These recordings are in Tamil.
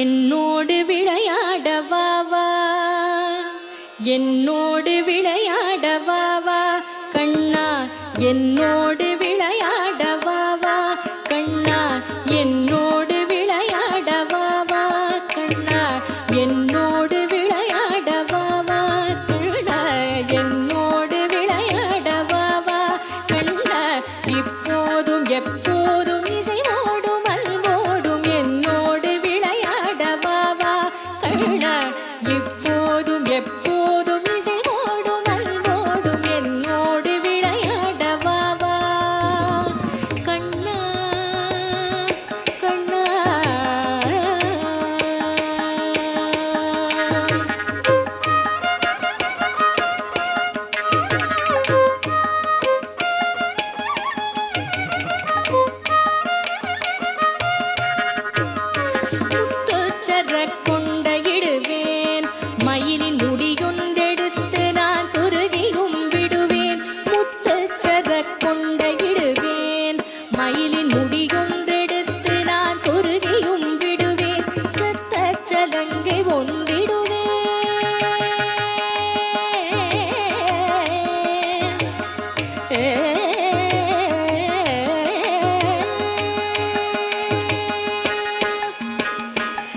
என்னோடு விளையாடவா வா, என்னோடு விளையாடவா வா கண்ணா, என்னோடு விளையாடவா வா கண்ணா, என்னோடு விளையாடவா வா கண்ணா, என்னோடு விளையாடவா வா கண்ணா, என்னோடு விளையாடவா வா கண்ணா, இப்போதும் எப்போதும் இசைவோடும் அன்போடும் என்னோடு விளையாடவா வா கண்ணா, இப்போதும் எப்போதும் இசைவோடும் அன்போடும் என்னோடு விளையாடவா வா கண்ணா கண்ணா. முத்துச்சர கொண்ட இடுவேன், மயிலின் முடியொன்றெடுத்து நான் சொருகியும் விடுவேன். முத்துச்சர கொண்ட இடுவேன், மயிலின் முடியொன்றெடுத்து நான் சொருகியும் விடுவேன். சத்த சலங்கை ஒன்றிடுவேன்,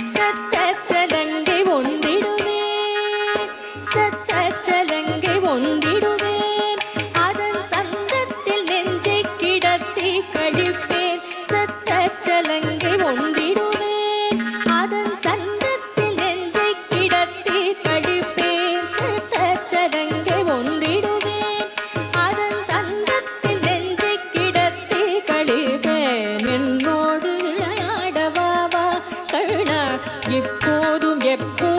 சத்த சலங்கை ஒன்றிடுவேன், சத்த சலங்கை ஒன்றிடுவேன். அதன் சந்தத்தில் நெஞ்சை கிடத்தி கழிப்பேன். சத்த சலங்கை ஒன்றிடுவேன், அதன் சந்தத்தில் நெஞ்சை கிடத்தி கழிப்பேன். சத்த சலங்கை ஒன்றிடுவேன், அதன் சந்தத்தில் நெஞ்சை கிடத்தி கழிப்பேன். என்னோடு விளையாடவா வா கண்ணா, இப்போதும் எப்போதும்